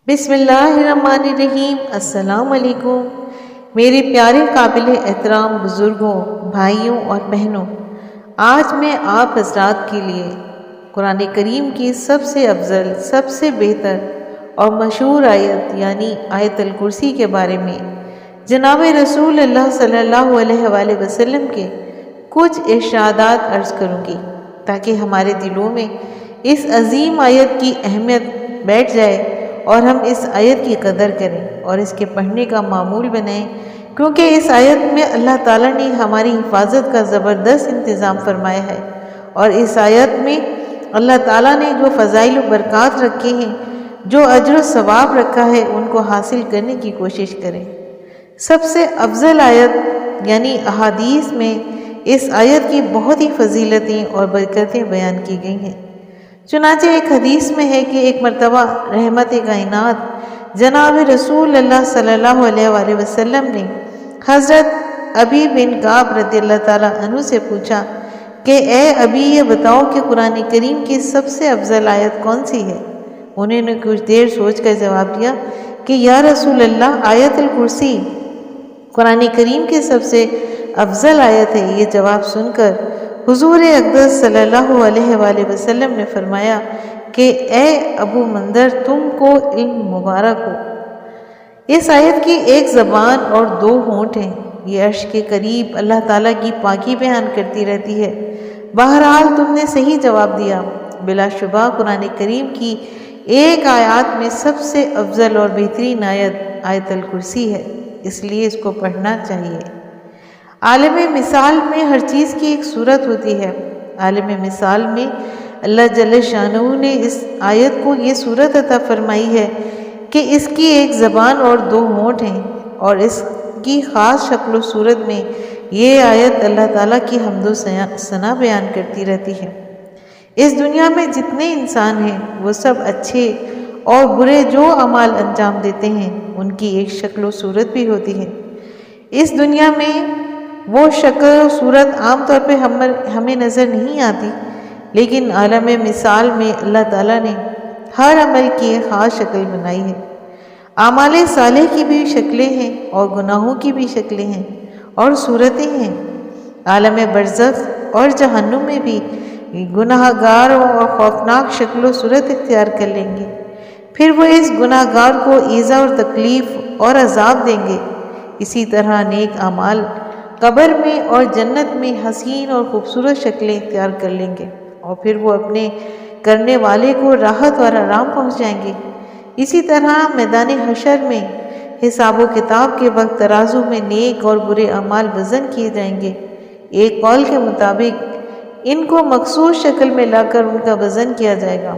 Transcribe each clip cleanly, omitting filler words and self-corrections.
بسم اللہ الرحمن الرحیم۔ السلام علیکم میرے پیارے قابل احترام بزرگوں، بھائیوں اور بہنوں۔ آج میں آپ حضرات کے لیے قرآن کریم کی سب سے افضل، سب سے بہتر اور مشہور آیت یعنی آیت الکرسی کے بارے میں جناب رسول اللہ صلی اللہ علیہ وآلہ وسلم کے کچھ ارشادات عرض کروں گی تاکہ ہمارے دلوں میں اس عظیم آیت کی اہمیت بیٹھ جائے اور ہم اس آیت کی قدر کریں اور اس کے پڑھنے کا معمول بنائیں، کیونکہ اس آیت میں اللہ تعالیٰ نے ہماری حفاظت کا زبردست انتظام فرمایا ہے، اور اس آیت میں اللہ تعالیٰ نے جو فضائل و برکات رکھے ہیں، جو اجر و ثواب رکھا ہے، ان کو حاصل کرنے کی کوشش کریں۔ سب سے افضل آیت یعنی احادیث میں اس آیت کی بہت ہی فضیلتیں اور برکتیں بیان کی گئی ہیں۔ چنانچہ ایک حدیث میں ہے کہ ایک مرتبہ رحمت کائنات جناب رسول اللہ صلی اللہ علیہ وآلہ وسلم نے حضرت ابی بن کعب رضی اللہ تعالیٰ عنہ سے پوچھا کہ اے ابی، یہ بتاؤ کہ قرآن کریم کی سب سے افضل آیت کون سی ہے؟ انہوں نے کچھ دیر سوچ کر جواب دیا کہ یا رسول اللہ، آیت الکرسی قرآن کریم کی سب سے افضل آیت ہے۔ یہ جواب سن کر حضور اقدس صلی اللہ علیہ وآلہ وسلم نے فرمایا کہ اے ابو منذر، تم کو علم مبارک ہو۔ اس آیت کی ایک زبان اور دو ہونٹ ہیں، یہ عرش کے قریب اللہ تعالیٰ کی پاکی بیان کرتی رہتی ہے۔ بہرحال تم نے صحیح جواب دیا۔ بلا شبہ قرآن کریم کی ایک آیات میں سب سے افضل اور بہترین آیت آیت الکرسی ہے، اس لیے اس کو پڑھنا چاہیے۔ عالم مثال میں ہر چیز کی ایک صورت ہوتی ہے۔ عالم مثال میں اللہ جل شانہ نے اس آیت کو یہ صورت عطا فرمائی ہے کہ اس کی ایک زبان اور دو ہونٹ ہیں، اور اس کی خاص شکل و صورت میں یہ آیت اللہ تعالیٰ کی حمد و ثنا بیان کرتی رہتی ہے۔ اس دنیا میں جتنے انسان ہیں وہ سب اچھے اور برے جو اعمال انجام دیتے ہیں، ان کی ایک شکل و صورت بھی ہوتی ہے۔ اس دنیا میں وہ شکل و صورت عام طور پہ ہمیں نظر نہیں آتی، لیکن عالم مثال میں اللہ تعالیٰ نے ہر عمل کی ایک خاص شکل بنائی ہے۔ اعمال صالح کی بھی شکلیں ہیں اور گناہوں کی بھی شکلیں ہیں اور صورتیں ہیں۔ عالم برزخ اور جہنم میں بھی گناہ گار اور خوفناک شکل و صورت اختیار کر لیں گے، پھر وہ اس گناہ گار کو ایذا اور تکلیف اور عذاب دیں گے۔ اسی طرح نیک اعمال قبر میں اور جنت میں حسین اور خوبصورت شکلیں اختیار کر لیں گے، اور پھر وہ اپنے کرنے والے کو راحت اور آرام پہنچ جائیں گے۔ اسی طرح میدان حشر میں حساب و کتاب کے وقت ترازو میں نیک اور برے اعمال وزن کیے جائیں گے۔ ایک قول کے مطابق ان کو مخصوص شکل میں لا کر ان کا وزن کیا جائے گا،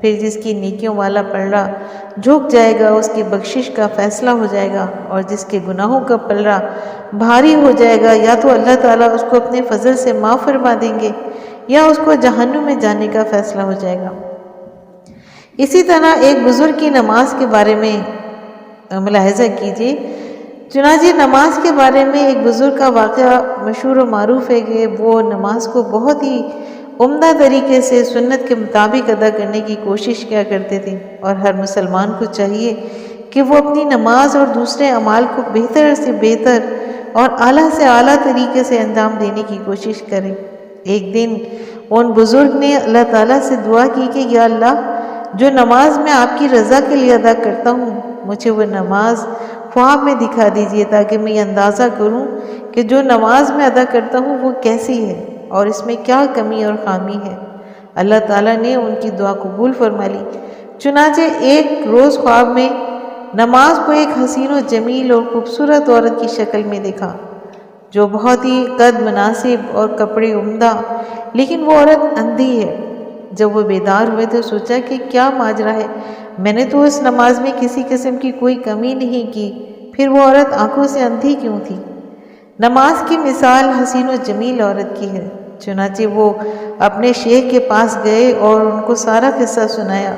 پھر جس کی نیکیوں والا پلڑا جھک جائے گا اس کی بخشش کا فیصلہ ہو جائے گا، اور جس کے گناہوں کا پلڑا بھاری ہو جائے گا یا تو اللہ تعالیٰ اس کو اپنے فضل سے معاف فرما دیں گے یا اس کو جہنم میں جانے کا فیصلہ ہو جائے گا۔ اسی طرح ایک بزرگ کی نماز کے بارے میں ملاحظہ کیجیے۔ چنانچہ نماز کے بارے میں ایک بزرگ کا واقعہ مشہور و معروف ہے کہ وہ نماز کو بہت ہی عمدہ طریقے سے سنت کے مطابق ادا کرنے کی کوشش کیا کرتے تھے، اور ہر مسلمان کو چاہیے کہ وہ اپنی نماز اور دوسرے اعمال کو بہتر سے بہتر اور اعلیٰ سے اعلیٰ طریقے سے انجام دینے کی کوشش کرے۔ ایک دن ان بزرگ نے اللہ تعالیٰ سے دعا کی کہ یا اللہ، جو نماز میں آپ کی رضا کے لیے ادا کرتا ہوں، مجھے وہ نماز خواب میں دکھا دیجیے تاکہ میں یہ اندازہ کروں کہ جو نماز میں ادا کرتا ہوں وہ کیسی ہے اور اس میں کیا کمی اور خامی ہے۔ اللہ تعالیٰ نے ان کی دعا قبول فرما لی۔ چنانچہ ایک روز خواب میں نماز کو ایک حسین و جمیل اور خوبصورت عورت کی شکل میں دیکھا، جو بہت ہی قد مناسب اور کپڑے عمدہ، لیکن وہ عورت اندھی ہے۔ جب وہ بیدار ہوئے تو سوچا کہ کیا ماجرا ہے، میں نے تو اس نماز میں کسی قسم کی کوئی کمی نہیں کی، پھر وہ عورت آنکھوں سے اندھی کیوں تھی؟ نماز کی مثال حسین و جمیل عورت کی ہے۔ چنانچہ وہ اپنے شیخ کے پاس گئے اور ان کو سارا قصہ سنایا۔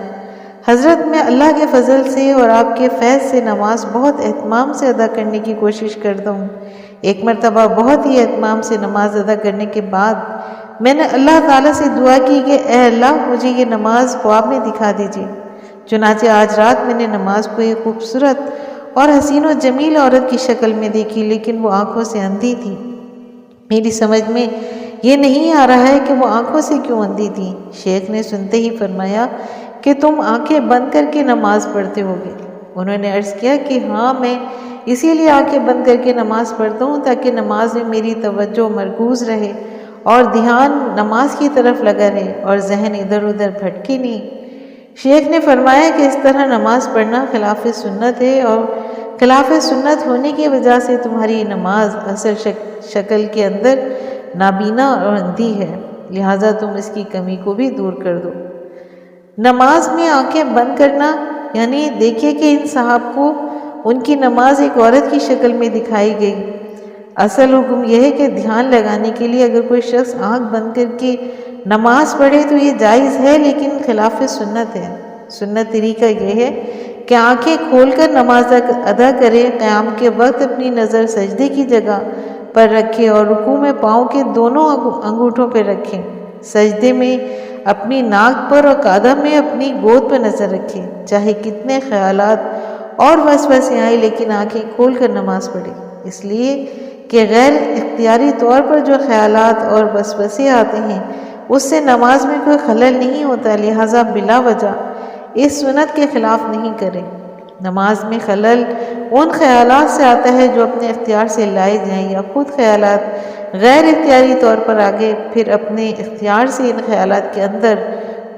حضرت، میں اللہ کے فضل سے اور آپ کے فیض سے نماز بہت اہتمام سے ادا کرنے کی کوشش کرتا ہوں۔ ایک مرتبہ بہت ہی اہتمام سے نماز ادا کرنے کے بعد میں نے اللہ تعالیٰ سے دعا کی کہ اے اللہ، مجھے یہ نماز خواب میں دکھا دیجیے۔ چنانچہ آج رات میں نے نماز کو ایک خوبصورت اور حسین و جمیل عورت کی شکل میں دیکھی، لیکن وہ آنکھوں سے اندھی تھی۔ میری سمجھ میں یہ نہیں آ رہا ہے کہ وہ آنکھوں سے کیوں اندھی تھی۔ شیخ نے سنتے ہی فرمایا کہ تم آنکھیں بند کر کے نماز پڑھتے ہوگے۔ انہوں نے عرض کیا کہ ہاں، میں اسی لیے آنکھیں بند کر کے نماز پڑھتا ہوں تاکہ نماز میں میری توجہ مرکوز رہے اور دھیان نماز کی طرف لگا رہے اور ذہن ادھر ادھر بھٹکے نہیں۔ شیخ نے فرمایا کہ اس طرح نماز پڑھنا خلاف سنت ہے، اور خلاف سنت ہونے کی وجہ سے تمہاری نماز اصل شکل کے اندر نابینا اور اندھی ہے، لہٰذا تم اس کی کمی کو بھی دور کر دو۔ نماز میں آنکھیں بند کرنا یعنی دیکھیے کہ ان صاحب کو ان کی نماز ایک عورت کی شکل میں دکھائی گئی۔ اصل حکم یہ ہے کہ دھیان لگانے کے لیے اگر کوئی شخص آنکھ بند کر کے نماز پڑھے تو یہ جائز ہے، لیکن خلاف سنت ہے۔ سنت طریقہ یہ ہے کہ آنکھیں کھول کر نماز ادا کرے، قیام کے وقت اپنی نظر سجدے کی جگہ پر رکھے اور رکوع میں پاؤں کے دونوں انگوٹھوں پہ رکھیں، سجدے میں اپنی ناک پر اور قعدہ میں اپنی گود پر نظر رکھے، چاہے کتنے خیالات اور وسوسے آئیں لیکن آنکھیں کھول کر نماز پڑھے، اس لیے کہ غیر اختیاری طور پر جو خیالات اور وسوسے آتے ہیں اس سے نماز میں کوئی خلل نہیں ہوتا، لہٰذا بلا وجہ اس سنت کے خلاف نہیں کرے۔ نماز میں خلل ان خیالات سے آتا ہے جو اپنے اختیار سے لائے جائیں یا خود خیالات غیر اختیاری طور پر آگے پھر اپنے اختیار سے ان خیالات کے اندر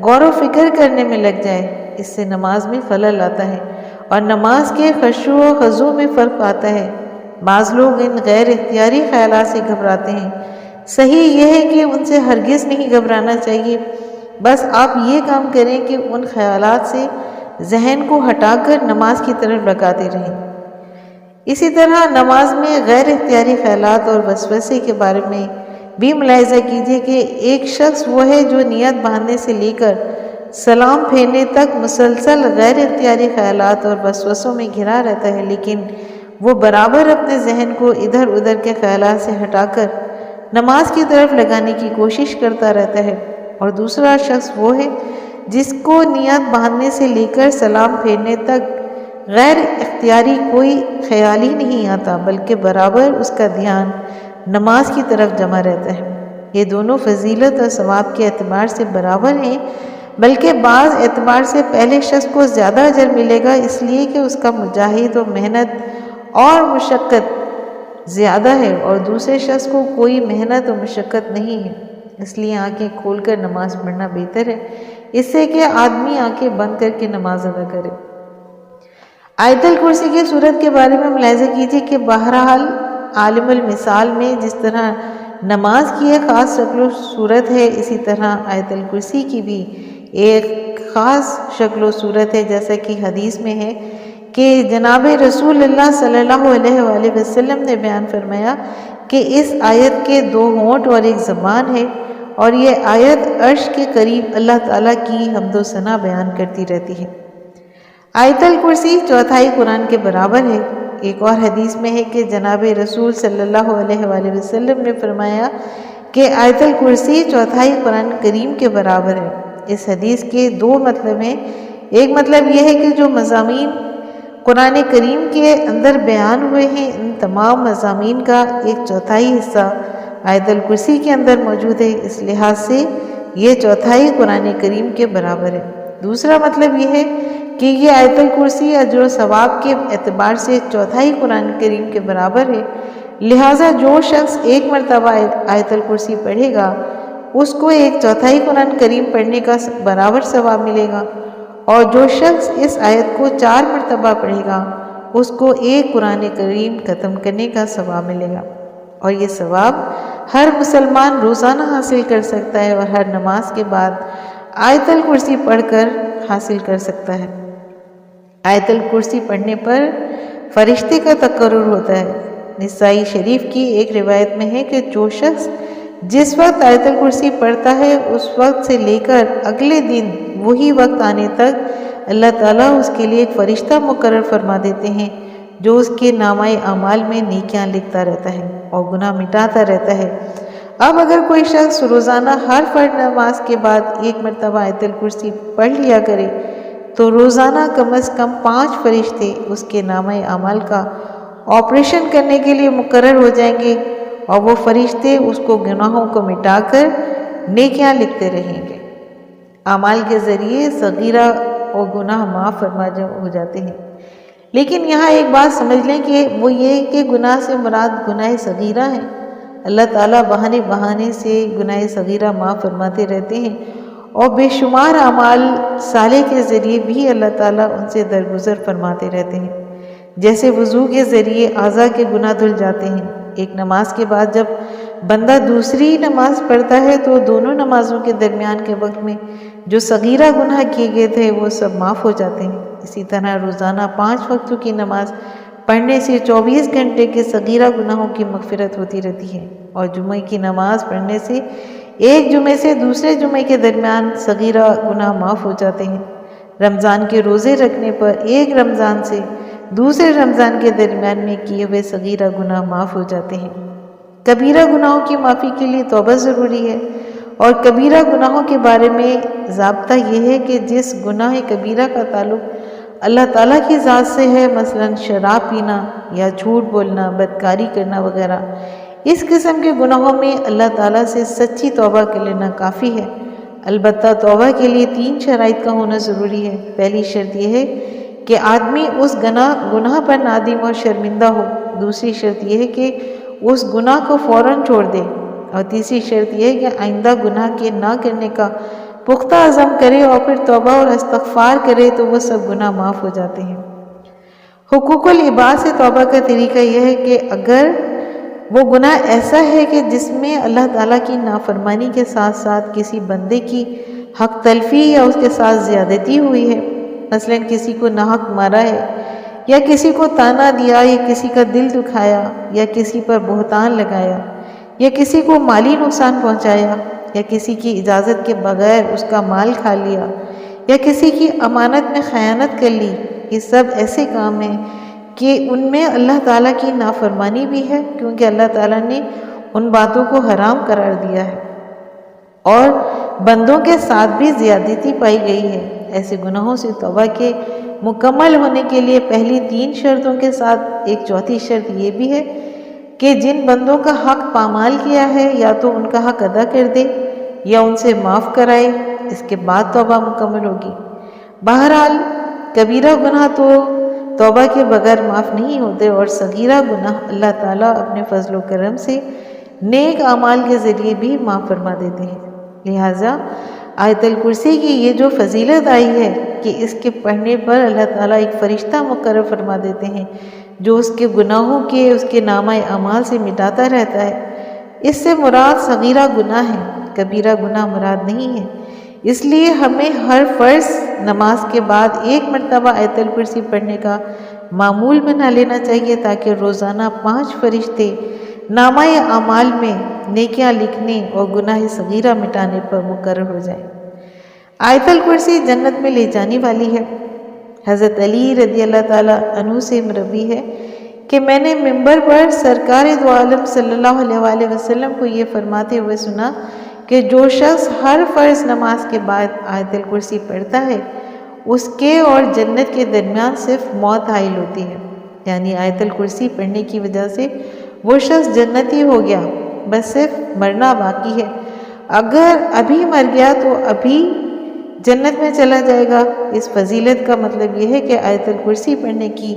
غور و فکر کرنے میں لگ جائے، اس سے نماز میں خلل آتا ہے اور نماز کے خشوع و خضوع میں فرق آتا ہے۔ بعض لوگ ان غیر اختیاری خیالات سے گھبراتے ہیں، صحیح یہ ہے کہ ان سے ہرگز نہیں گھبرانا چاہیے، بس آپ یہ کام کریں کہ ان خیالات سے ذہن کو ہٹا کر نماز کی طرف لگاتے رہیں۔ اسی طرح نماز میں غیر اختیاری خیالات اور وسوسے کے بارے میں بھی ملاحظہ کیجیے کہ ایک شخص وہ ہے جو نیت باندھنے سے لے کر سلام پھیرنے تک مسلسل غیر اختیاری خیالات اور وسوسوں میں گھرا رہتا ہے، لیکن وہ برابر اپنے ذہن کو ادھر ادھر کے خیالات سے ہٹا کر نماز کی طرف لگانے کی کوشش کرتا رہتا ہے۔ اور دوسرا شخص وہ ہے جس کو نیت باندھنے سے لے کر سلام پھیرنے تک غیر اختیاری کوئی خیال ہی نہیں آتا، بلکہ برابر اس کا دھیان نماز کی طرف جمع رہتا ہے۔ یہ دونوں فضیلت اور ثواب کے اعتبار سے برابر ہیں، بلکہ بعض اعتبار سے پہلے شخص کو زیادہ اجر ملے گا، اس لیے کہ اس کا مجاہد و محنت اور مشقت زیادہ ہے، اور دوسرے شخص کو کوئی محنت و مشقت نہیں ہے۔ اس لیے آنکھیں کھول کر نماز پڑھنا بہتر ہے، اس سے کہ آدمی آنکھیں بند کر کے نماز ادا کرے۔ آیت الکرسی کی صورت کے بارے میں ملاحظہ کیجیے کہ بہرحال عالم المثال میں جس طرح نماز کی ایک خاص شکل و صورت ہے، اسی طرح آیت الکرسی کی بھی ایک خاص شکل و صورت ہے، جیسا کہ حدیث میں ہے کہ جناب رسول اللہ صلی اللہ علیہ وآلہ وسلم نے بیان فرمایا کہ اس آیت کے 2 ہونٹ اور 1 زبان ہے، اور یہ آیت عرش کے قریب اللہ تعالیٰ کی حمد و ثنا بیان کرتی رہتی ہے۔ آیت الکرسی چوتھائی قرآن کے برابر ہے۔ ایک اور حدیث میں ہے کہ جناب رسول صلی اللہ علیہ وآلہ وسلم نے فرمایا کہ آیت الکرسی چوتھائی قرآن کریم کے برابر ہے۔ اس حدیث کے 2 مطلب ہیں۔ ایک مطلب یہ ہے کہ جو مضامین قرآن کریم کے اندر بیان ہوئے ہیں، ان تمام مضامین کا 1/4 حصہ آیت الکرسی کے اندر موجود ہے، اس لحاظ سے یہ چوتھائی قرآن کریم کے برابر ہے۔ دوسرا مطلب یہ ہے کہ یہ آیت الکرسی اجر و ثواب کے اعتبار سے چوتھائی قرآن کریم کے برابر ہے، لہٰذا جو شخص 1 مرتبہ آیت الکرسی پڑھے گا اس کو 1/4 قرآن کریم پڑھنے کا برابر ثواب ملے گا، اور جو شخص اس آیت کو 4 مرتبہ پڑھے گا اس کو 1 قرآن کریم ختم کرنے کا ثواب ملے گا، اور یہ ثواب ہر مسلمان روزانہ حاصل کر سکتا ہے اور ہر نماز کے بعد آیت الکرسی پڑھ کر حاصل کر سکتا ہے۔ آیت الکرسی پڑھنے پر فرشتے کا تقرر ہوتا ہے۔ نسائی شریف کی ایک روایت میں ہے کہ جو شخص جس وقت آیت الکرسی پڑھتا ہے اس وقت سے لے کر اگلے دن وہی وقت آنے تک اللہ تعالیٰ اس کے لیے ایک فرشتہ مقرر فرما دیتے ہیں جو اس کے نامہ اعمال میں نیکیاں لکھتا رہتا ہے اور گناہ مٹاتا رہتا ہے۔ اب اگر کوئی شخص روزانہ ہر فرض نماز کے بعد 1 مرتبہ آیت الکرسی پڑھ لیا کرے تو روزانہ کم از کم 5 فرشتے اس کے نامہ اعمال کا آپریشن کرنے کے لیے مقرر ہو جائیں گے، اور وہ فرشتے اس کو گناہوں کو مٹا کر نیکیاں لکھتے رہیں گے۔ اعمال کے ذریعے صغیرہ اور گناہ معاف فرما ہو جاتے ہیں، لیکن یہاں ایک بات سمجھ لیں کہ وہ یہ کہ گناہ سے مراد گناہ صغیرہ ہیں۔ اللہ تعالیٰ بہانے سے گناہ صغیرہ معاف فرماتے رہتے ہیں، اور بے شمار اعمال صالح کے ذریعے بھی اللہ تعالیٰ ان سے درگزر فرماتے رہتے ہیں۔ جیسے وضو کے ذریعے اعضاء کے گناہ دھل جاتے ہیں۔ ایک نماز کے بعد جب بندہ دوسری نماز پڑھتا ہے تو دونوں نمازوں کے درمیان کے وقت میں جو صغیرہ گناہ کیے گئے تھے وہ سب معاف ہو جاتے ہیں۔ اسی طرح روزانہ 5 وقتوں کی نماز پڑھنے سے 24 گھنٹے کے صغیرہ گناہوں کی مغفرت ہوتی رہتی ہے، اور جمعہ کی نماز پڑھنے سے ایک جمعے سے دوسرے جمعے کے درمیان صغیرہ گناہ معاف ہو جاتے ہیں۔ رمضان کے روزے رکھنے پر ایک رمضان سے دوسرے رمضان کے درمیان میں کیے ہوئے صغیرہ گناہ معاف ہو جاتے ہیں۔ کبیرہ گناہوں کی معافی کے لیے توبہ ضروری ہے، اور کبیرہ گناہوں کے بارے میں ضابطہ یہ ہے کہ جس گناہ کبیرہ کا تعلق اللہ تعالیٰ کی ذات سے ہے، مثلا شراب پینا یا جھوٹ بولنا، بدکاری کرنا وغیرہ، اس قسم کے گناہوں میں اللہ تعالیٰ سے سچی توبہ کر لینا کافی ہے۔ البتہ توبہ کے لیے 3 شرائط کا ہونا ضروری ہے۔ پہلی شرط یہ ہے کہ آدمی اس گناہ پر نادم اور شرمندہ ہو۔ دوسری شرط یہ ہے کہ اس گناہ کو فوراً چھوڑ دے، اور تیسری شرط یہ ہے کہ آئندہ گناہ کے نہ کرنے کا پختہ عزم کرے اور پھر توبہ اور استغفار کرے تو وہ سب گناہ معاف ہو جاتے ہیں۔ حقوق العباد سے توبہ کا طریقہ یہ ہے کہ اگر وہ گناہ ایسا ہے کہ جس میں اللہ تعالیٰ کی نافرمانی کے ساتھ ساتھ کسی بندے کی حق تلفی یا اس کے ساتھ زیادتی ہوئی ہے، مثلا کسی کو ناحق مارا ہے، یا کسی کو تانا دیا، یا کسی کا دل دکھایا، یا کسی پر بہتان لگایا، یا کسی کو مالی نقصان پہنچایا، یا کسی کی اجازت کے بغیر اس کا مال کھا لیا، یا کسی کی امانت میں خیانت کر لی، یہ سب ایسے کام ہیں کہ ان میں اللہ تعالیٰ کی نافرمانی بھی ہے، کیونکہ اللہ تعالیٰ نے ان باتوں کو حرام قرار دیا ہے، اور بندوں کے ساتھ بھی زیادتی پائی گئی ہے۔ ایسے گناہوں سے توبہ کے مکمل ہونے کے لیے پہلی 3 شرطوں کے ساتھ ایک چوتھی شرط یہ بھی ہے کہ جن بندوں کا حق پامال کیا ہے یا تو ان کا حق ادا کر دے یا ان سے معاف کرائے، اس کے بعد توبہ مکمل ہوگی۔ بہرحال کبیرہ گناہ تو توبہ کے بغیر معاف نہیں ہوتے، اور صغیرہ گناہ اللہ تعالیٰ اپنے فضل و کرم سے نیک اعمال کے ذریعے بھی معاف فرما دیتے ہیں۔ لہٰذا آیت الکرسی کی یہ جو فضیلت آئی ہے کہ اس کے پڑھنے پر اللہ تعالیٰ ایک فرشتہ مقرر فرما دیتے ہیں جو اس کے گناہوں کے اس کے نامہ اعمال سے مٹاتا رہتا ہے، اس سے مراد صغیرہ گناہ ہے، کبیرہ گناہ مراد نہیں ہے۔ اس لیے ہمیں ہر فرض نماز کے بعد 1 مرتبہ آیت الکرسی پڑھنے کا معمول بنا لینا چاہیے، تاکہ روزانہ 5 فرشتے نامہ اعمال میں نیکیاں لکھنے اور گناہ صغیرہ مٹانے پر مقرر ہو جائیں۔ آیت الکرسی جنت میں لے جانے والی ہے۔ حضرت علی رضی اللہ تعالیٰ عنہ سے مروی ہے کہ میں نے منبر پر سرکار دو عالم صلی اللہ علیہ وآلہ وسلم کو یہ فرماتے ہوئے سنا کہ جو شخص ہر فرض نماز کے بعد آیت الکرسی پڑھتا ہے، اس کے اور جنت کے درمیان صرف موت حائل ہوتی ہے، یعنی آیت الکرسی پڑھنے کی وجہ سے وہ شخص جنتی ہو گیا، بس صرف مرنا باقی ہے۔ اگر ابھی مر گیا تو ابھی جنت میں چلا جائے گا۔ اس فضیلت کا مطلب یہ ہے کہ آیت الکرسی پڑھنے کی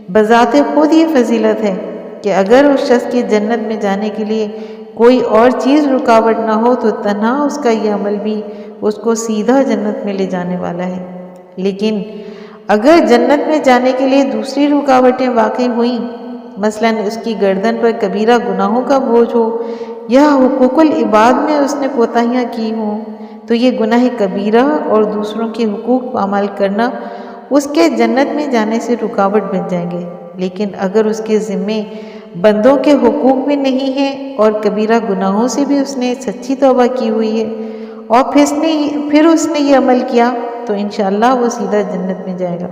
بذات خود یہ فضیلت ہے کہ اگر اس شخص کے جنت میں جانے کے لیے کوئی اور چیز رکاوٹ نہ ہو تو تنہا اس کا یہ عمل بھی اس کو سیدھا جنت میں لے جانے والا ہے۔ لیکن اگر جنت میں جانے کے لیے دوسری رکاوٹیں واقع ہوئیں، مثلا اس کی گردن پر کبیرہ گناہوں کا بوجھ ہو یا حقوق العباد میں اس نے کوتاہیاں کی ہوں، تو یہ گناہ کبیرہ اور دوسروں کے حقوق پامال کرنا اس کے جنت میں جانے سے رکاوٹ بن جائیں گے۔ لیکن اگر اس کے ذمے بندوں کے حقوق بھی نہیں ہیں اور کبیرہ گناہوں سے بھی اس نے سچی توبہ کی ہوئی ہے اور پھر اس نے یہ عمل کیا تو انشاءاللہ وہ سیدھا جنت میں جائے گا۔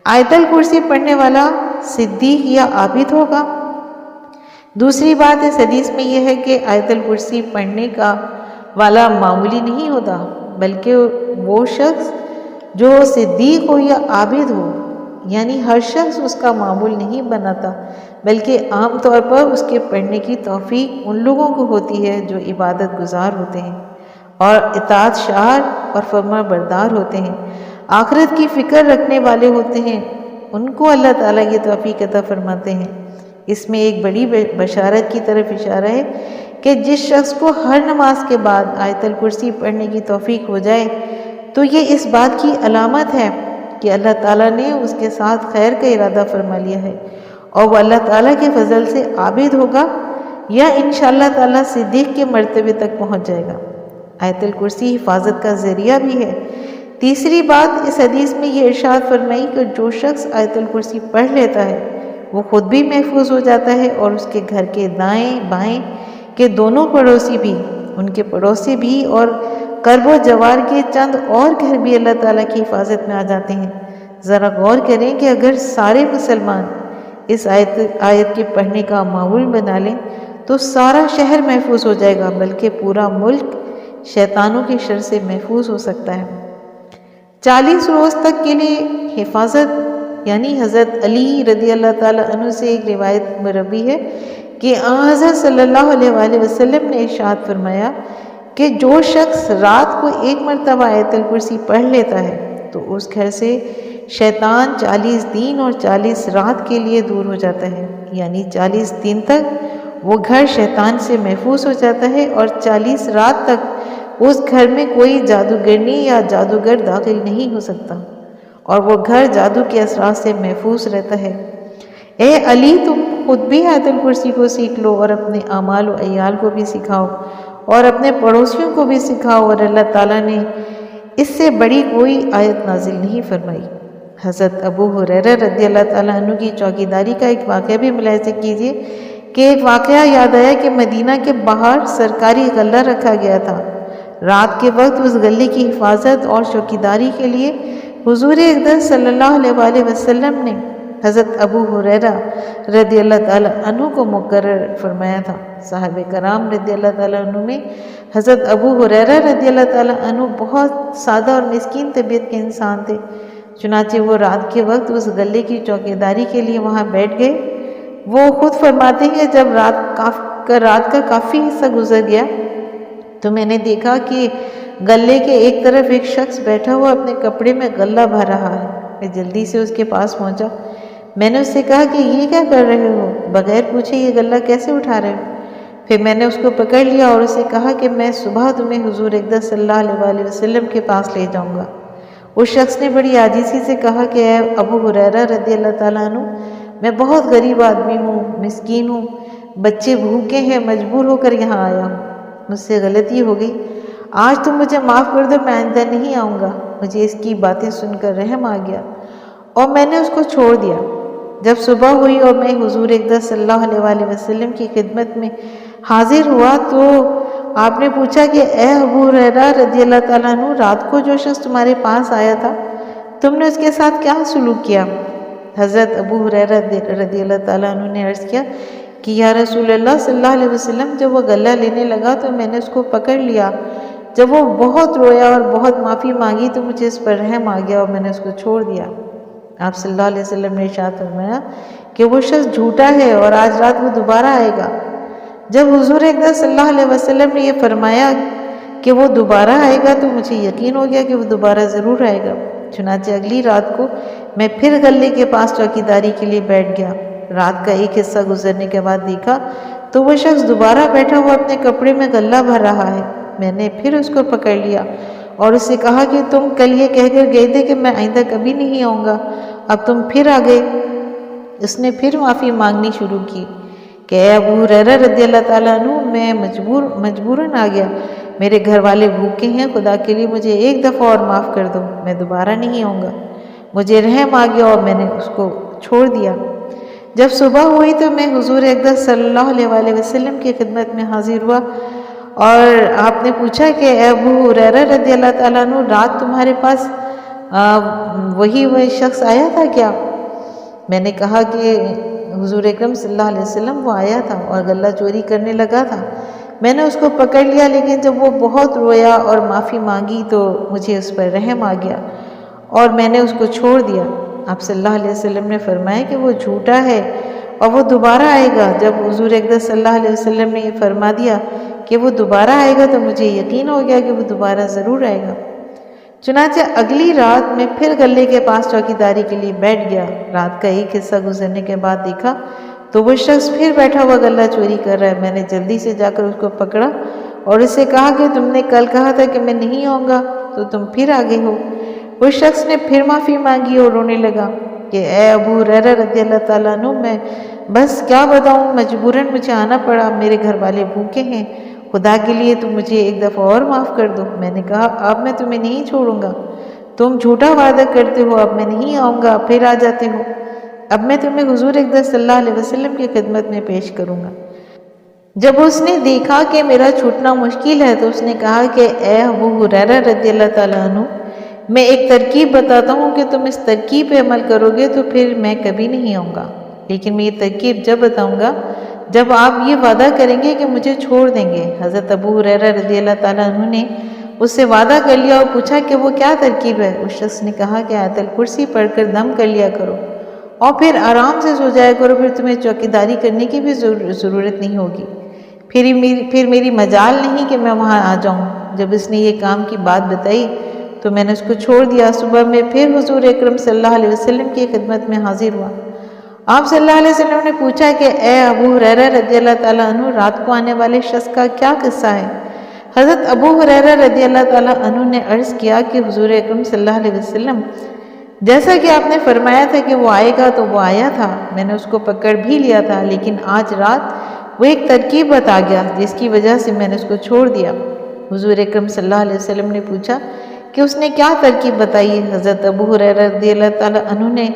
آیت الکرسی پڑھنے والا صدیق یا عابد ہوگا۔ دوسری بات اس حدیث میں یہ ہے کہ آیت الکرسی پڑھنے کا والا معمولی نہیں ہوتا، بلکہ وہ شخص جو صدیق ہو یا عابد ہو، یعنی ہر شخص اس کا معمول نہیں بناتا، بلکہ عام طور پر اس کے پڑھنے کی توفیق ان لوگوں کو ہوتی ہے جو عبادت گزار ہوتے ہیں اور اطاعت شعار اور فرما بردار ہوتے ہیں، آخرت کی فکر رکھنے والے ہوتے ہیں، ان کو اللہ تعالیٰ یہ توفیق عطا فرماتے ہیں۔ اس میں ایک بڑی بشارت کی طرف اشارہ ہے کہ جس شخص کو ہر نماز کے بعد آیت الکرسی پڑھنے کی توفیق ہو جائے تو یہ اس بات کی علامت ہے کہ اللہ تعالیٰ نے اس کے ساتھ خیر کا ارادہ فرما لیا ہے اور وہ اللہ تعالیٰ کے فضل سے عابد ہوگا یا انشاءاللہ تعالیٰ صدیق کے مرتبے تک پہنچ جائے گا۔ آیت الکرسی حفاظت کا ذریعہ بھی ہے۔ تیسری بات، اس حدیث میں یہ ارشاد فرمائی کہ جو شخص آیت الکرسی پڑھ لیتا ہے وہ خود بھی محفوظ ہو جاتا ہے اور اس کے گھر کے دائیں بائیں کے دونوں پڑوسی بھی، ان کے پڑوسی بھی، اور قرب و جوار کے چند اور گھر بھی اللہ تعالیٰ کی حفاظت میں آ جاتے ہیں۔ ذرا غور کریں کہ اگر سارے مسلمان اس آیت کے پڑھنے کا معمول بنا لیں تو سارا شہر محفوظ ہو جائے گا، بلکہ پورا ملک شیطانوں کی شر سے محفوظ ہو سکتا ہے۔ 40 روز تک کے لیے حفاظت، یعنی حضرت علی رضی اللہ تعالیٰ عنہ سے ایک روایت مروی ہے کہ حضرت صلی اللہ علیہ وآلہ وسلم نے ارشاد فرمایا کہ جو شخص رات کو ایک مرتبہ آیت الکرسی پڑھ لیتا ہے تو اس گھر سے شیطان 40 دن اور 40 رات کے لیے دور ہو جاتا ہے، یعنی 40 دن تک وہ گھر شیطان سے محفوظ ہو جاتا ہے اور 40 رات تک اس گھر میں کوئی جادوگرنی یا جادوگر داخل نہیں ہو سکتا اور وہ گھر جادو کے اثرات سے محفوظ رہتا ہے۔ اے علی، تم خود بھی آیت الکرسی کو سیکھ لو اور اپنے اعمال و عیال کو بھی سکھاؤ اور اپنے پڑوسیوں کو بھی سکھاؤ، اور اللہ تعالیٰ نے اس سے بڑی کوئی آیت نازل نہیں فرمائی۔ حضرت ابو ہریرہ رضی اللہ تعالیٰ عنہ کی چوکیداری کا ایک واقعہ بھی ملاحظہ کیجیے کہ ایک واقعہ یاد آیا کہ مدینہ کے باہر سرکاری غلہ رکھا گیا تھا۔ رات کے وقت اس غلے کی حفاظت اور چوکیداری کے لیے حضور اقدس صلی اللہ علیہ وآلہ وسلم نے حضرت ابو ہریرہ رضی اللہ تعالیٰ عنہ کو مقرر فرمایا تھا۔ صحابہ کرام رضی اللہ تعالیٰ عنہ میں حضرت ابو ہریرہ رضی اللہ تعالیٰ عنہ بہت سادہ اور مسکین طبیعت کے انسان تھے، چنانچہ وہ رات کے وقت اس غلے کی چوکیداری کے لیے وہاں بیٹھ گئے۔ وہ خود فرماتے ہیں جب رات کا کافی حصہ گزر گیا تو میں نے دیکھا کہ غلے کے ایک طرف ایک شخص بیٹھا ہوا اپنے کپڑے میں غلہ بھر رہا ہے۔ میں جلدی سے اس کے پاس پہنچا۔ میں نے اس سے کہا کہ یہ کیا کر رہے ہو؟ بغیر پوچھے یہ غلہ کیسے اٹھا رہے ہو؟ پھر میں نے اس کو پکڑ لیا اور اسے کہا کہ میں صبح تمہیں حضور اقدس صلی اللہ علیہ وآلہ وسلم کے پاس لے جاؤں گا۔ اس شخص نے بڑی عاجزی سے کہا کہ اے ابو ہریرہ رضی اللہ تعالیٰ عنہ، میں بہت غریب آدمی ہوں، مسکین ہوں، بچے بھوکے ہیں، مجبور ہو کر یہاں آیا ہوں، مجھ سے غلطی ہو گئی، آج تم مجھے معاف کر دو، میں آئندہ نہیں آؤں گا۔ مجھے اس کی باتیں سن کر رحم آ گیا اور میں نے اس کو چھوڑ دیا۔ جب صبح ہوئی اور میں حضور اقدس صلی اللہ علیہ وآلہ وسلم کی خدمت میں حاضر ہوا تو آپ نے پوچھا کہ اے ابو ہریرہ رضی اللہ تعالیٰ عنہ، رات کو جو شخص تمہارے پاس آیا تھا تم نے اس کے ساتھ کیا سلوک کیا؟ حضرت ابو ہریرہ رضی اللہ تعالیٰ عنہ نے عرض کیا کہ یا رسول اللہ صلی اللہ علیہ وسلم، جب وہ غلہ لینے لگا تو میں نے اس کو پکڑ لیا۔ جب وہ بہت رویا اور بہت معافی مانگی تو مجھے اس پر رحم آ گیا اور میں نے اس کو چھوڑ دیا۔ آپ صلی اللہ علیہ وسلم نے ارشاد فرمایا کہ وہ شخص جھوٹا ہے اور آج رات وہ دوبارہ آئے گا۔ جب حضور اقدس صلی اللہ علیہ وسلم نے یہ فرمایا کہ وہ دوبارہ آئے گا تو مجھے یقین ہو گیا کہ وہ دوبارہ ضرور آئے گا۔ چنانچہ اگلی رات کو میں پھر غلے کے پاس چوکیداری کے لیے بیٹھ گیا۔ رات کا ایک حصہ گزرنے کے بعد دیکھا تو وہ شخص دوبارہ بیٹھا ہوا اپنے کپڑے میں غلہ بھر رہا ہے۔ میں نے پھر اس کو پکڑ لیا اور اس سے کہا کہ تم کل یہ کہہ کر گئے تھے کہ میں آئندہ کبھی نہیں آؤں گا، اب تم پھر آ گئے۔ اس نے پھر معافی مانگنی شروع کی کہ اے ابو ہریرہ رضی اللہ تعالیٰ عنہ، میں مجبوراً آ گیا، میرے گھر والے بھوکے ہیں، خدا کے لیے مجھے ایک دفعہ اور معاف کر دو، میں دوبارہ نہیں آؤں گا۔ مجھے رحم آ گیا اور میں نے اس کو چھوڑ دیا۔ جب صبح ہوئی تو میں حضور اقدس صلی اللہ علیہ وآلہ وسلم کی خدمت میں حاضر ہوا اور آپ نے پوچھا کہ اے ابو ہریرہ رضی اللہ تعالیٰ عنہ، رات تمہارے پاس وہی شخص آیا تھا کیا؟ میں نے کہا کہ حضور اکرم صلی اللہ علیہ وسلم وہ آیا تھا اور غلہ چوری کرنے لگا تھا۔ میں نے اس کو پکڑ لیا، لیکن جب وہ بہت رویا اور معافی مانگی تو مجھے اس پر رحم آ گیا اور میں نے اس کو چھوڑ دیا۔ آپ صلی اللہ علیہ وسلم نے فرمایا کہ وہ جھوٹا ہے اور وہ دوبارہ آئے گا۔ جب حضور اقدس صلی اللہ علیہ وسلم نے یہ فرما دیا کہ وہ دوبارہ آئے گا تو مجھے یقین ہو گیا کہ وہ دوبارہ ضرور آئے گا۔ چنانچہ اگلی رات میں پھر گلے کے پاس چوکیداری کے لیے بیٹھ گیا۔ رات کا ایک حصہ گزرنے کے بعد دیکھا تو وہ شخص پھر بیٹھا ہوا غلہ چوری کر رہا ہے۔ میں نے جلدی سے جا کر اس کو پکڑا اور اسے کہا کہ تم نے کل کہا تھا کہ میں نہیں آؤں گا تو تم پھر آ گئے ہو۔ اس شخص نے پھر معافی مانگی اور رونے لگا کہ اے ابو ہریرہ رضی اللہ تعالیٰ عنہ، میں بس کیا بتاؤں، مجبوراً مجھے آنا پڑا، میرے گھر والے بھوکے ہیں، خدا کے لیے تم مجھے ایک دفعہ اور معاف کر دو۔ میں نے کہا اب میں تمہیں نہیں چھوڑوں گا، تم جھوٹا وعدہ کرتے ہو، اب میں نہیں آؤں گا، پھر آ جاتے ہو۔ اب میں تمہیں حضور اقدس صلی اللہ علیہ وسلم کی خدمت میں پیش کروں گا۔ جب اس نے دیکھا کہ میرا چھوٹنا مشکل ہے تو اس نے کہا کہ اے ابو ہریرہ رضی اللہ تعالیٰ عنہ، میں ایک ترکیب بتاتا ہوں کہ تم اس ترکیب پہ عمل کرو گے تو پھر میں کبھی نہیں آؤں گا، لیکن میں یہ ترکیب جب بتاؤں گا جب آپ یہ وعدہ کریں گے کہ مجھے چھوڑ دیں گے۔ حضرت ابو ہریرہ رضی اللہ تعالیٰ عنہ نے اس سے وعدہ کر لیا اور پوچھا کہ وہ کیا ترکیب ہے؟ اس شخص نے کہا کہ آیت الکرسی پڑھ کر دم کر لیا کرو اور پھر آرام سے سو جایا کرو، پھر تمہیں چوکیداری کرنے کی بھی ضرورت نہیں ہوگی، پھر میری مجال نہیں کہ میں وہاں آ جاؤں۔ جب اس نے یہ کام کی بات بتائی تو میں نے اس کو چھوڑ دیا۔ صبح میں پھر حضور اکرم صلی اللہ علیہ وسلم کی خدمت میں حاضر ہوا۔ آپ صلی اللہ علیہ وسلم نے پوچھا کہ اے ابو ہریرہ رضی اللہ تعالیٰ عنہ، رات کو آنے والے شخص کا کیا قصہ ہے؟ حضرت ابو ہریرہ رضی اللہ تعالیٰ عنہ نے عرض کیا کہ حضور اکرم صلی اللہ علیہ وسلم، جیسا کہ آپ نے فرمایا تھا کہ وہ آئے گا تو وہ آیا تھا، میں نے اس کو پکڑ بھی لیا تھا، لیکن آج رات وہ ایک ترکیب بتا گیا جس کی وجہ سے میں نے اس کو چھوڑ دیا۔ حضور اکرم صلی اللہ علیہ وسلم نے پوچھا کہ اس نے کیا ترکیب بتائی؟ حضرت ابو ہریرہ رضی اللہ تعالیٰ عنہ نے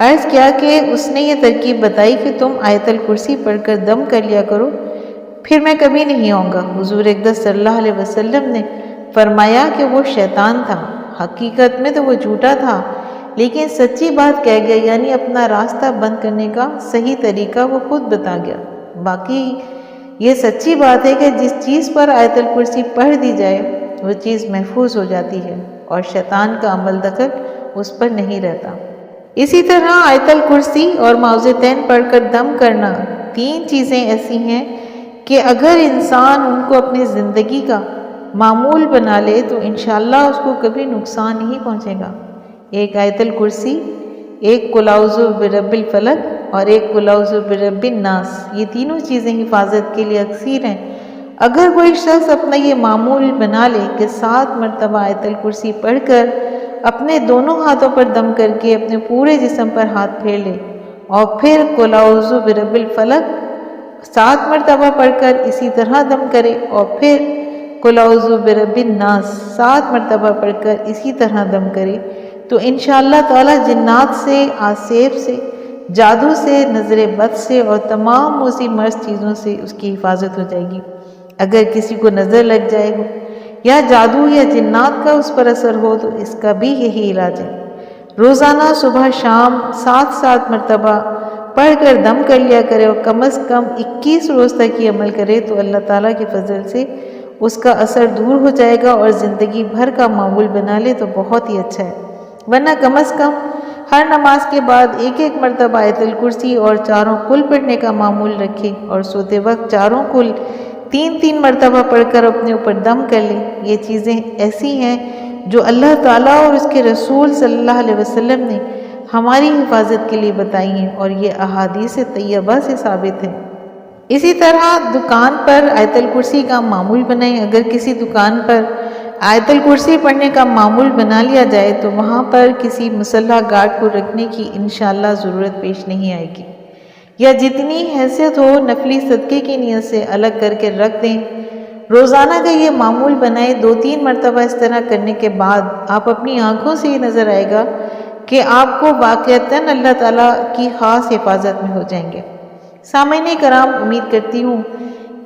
عرض کیا کہ اس نے یہ ترکیب بتائی کہ تم آیت الکرسی پڑھ کر دم کر لیا کرو، پھر میں کبھی نہیں آؤں گا۔ حضور اقدس صلی اللہ علیہ وسلم نے فرمایا کہ وہ شیطان تھا، حقیقت میں تو وہ جھوٹا تھا، لیکن سچی بات کہہ گیا، یعنی اپنا راستہ بند کرنے کا صحیح طریقہ وہ خود بتا گیا۔ باقی یہ سچی بات ہے کہ جس چیز پر آیت الکرسی پڑھ دی جائے وہ چیز محفوظ ہو جاتی ہے اور شیطان کا عمل دخل اس پر نہیں رہتا۔ اسی طرح آیت الکرسی اور معوذتین پڑھ کر دم کرنا، تین چیزیں ایسی ہیں کہ اگر انسان ان کو اپنی زندگی کا معمول بنا لے تو انشاءاللہ اس کو کبھی نقصان نہیں پہنچے گا۔ ایک آیت الکرسی، ایک قل اعوذ برب الفلق اور ایک قل اعوذ برب الناس، یہ تینوں چیزیں حفاظت کے لیے اکثیر ہیں۔ اگر کوئی شخص اپنا یہ معمول بنا لے کہ 7 مرتبہ آیت الکرسی پڑھ کر اپنے دونوں ہاتھوں پر دم کر کے اپنے پورے جسم پر ہاتھ پھیر لے اور پھر قل اعوذ برب الفلق 7 مرتبہ پڑھ کر اسی طرح دم کرے اور پھر قل اعوذ برب الناس 7 مرتبہ پڑھ کر اسی طرح دم کرے تو انشاءاللہ تعالی جنات سے، آسیب سے، جادو سے، نظر بد سے اور تمام موذی مرض چیزوں سے اس کی حفاظت ہو جائے گی۔ اگر کسی کو نظر لگ جائے ہو یا جادو یا جنات کا اس پر اثر ہو تو اس کا بھی یہی علاج ہے۔ روزانہ صبح شام 7 مرتبہ پڑھ کر دم کر لیا کرے اور کم از کم 21 روز تک یہ عمل کرے تو اللہ تعالیٰ کے فضل سے اس کا اثر دور ہو جائے گا، اور زندگی بھر کا معمول بنا لے تو بہت ہی اچھا ہے۔ ورنہ کم از کم ہر نماز کے بعد 1 مرتبہ آیت الکرسی اور 4 قل پڑھنے کا معمول رکھے اور سوتے وقت 4 قل 3 مرتبہ پڑھ کر اپنے اوپر دم کر لے۔ یہ چیزیں ایسی ہیں جو اللہ تعالیٰ اور اس کے رسول صلی اللہ علیہ وسلم نے ہماری حفاظت کے لیے بتائی ہیں اور یہ احادیث طیبہ سے ثابت ہے۔ اسی طرح دکان پر آیت الکرسی کا معمول بنائیں۔ اگر کسی دکان پر آیت الکرسی پڑھنے کا معمول بنا لیا جائے تو وہاں پر کسی مسلح گارڈ کو رکھنے کی انشاءاللہ ضرورت پیش نہیں آئے گی، یا جتنی حیثیت ہو نفلی صدقے کی نیت سے الگ کر کے رکھ دیں۔ روزانہ کا یہ معمول بنائیں۔ 2-3 مرتبہ اس طرح کرنے کے بعد آپ اپنی آنکھوں سے یہ نظر آئے گا کہ آپ کو واقعتاً اللہ تعالیٰ کی خاص حفاظت میں ہو جائیں گے۔ سامعین کرام، امید کرتی ہوں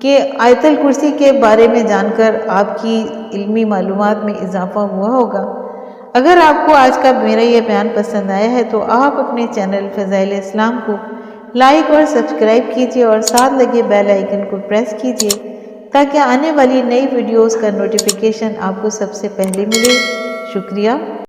کہ آیت الکرسی کے بارے میں جان کر آپ کی علمی معلومات میں اضافہ ہوا ہوگا۔ اگر آپ کو آج کا میرا یہ بیان پسند آیا ہے تو آپ اپنے چینل فضائل اسلام کو لائک اور سبسکرائب کیجیے اور ساتھ لگے بیل آئیکن کو پریس کیجیے تاکہ آنے والی نئی ویڈیوز کا نوٹیفیکیشن آپ کو سب سے پہلے ملے۔ شکریہ۔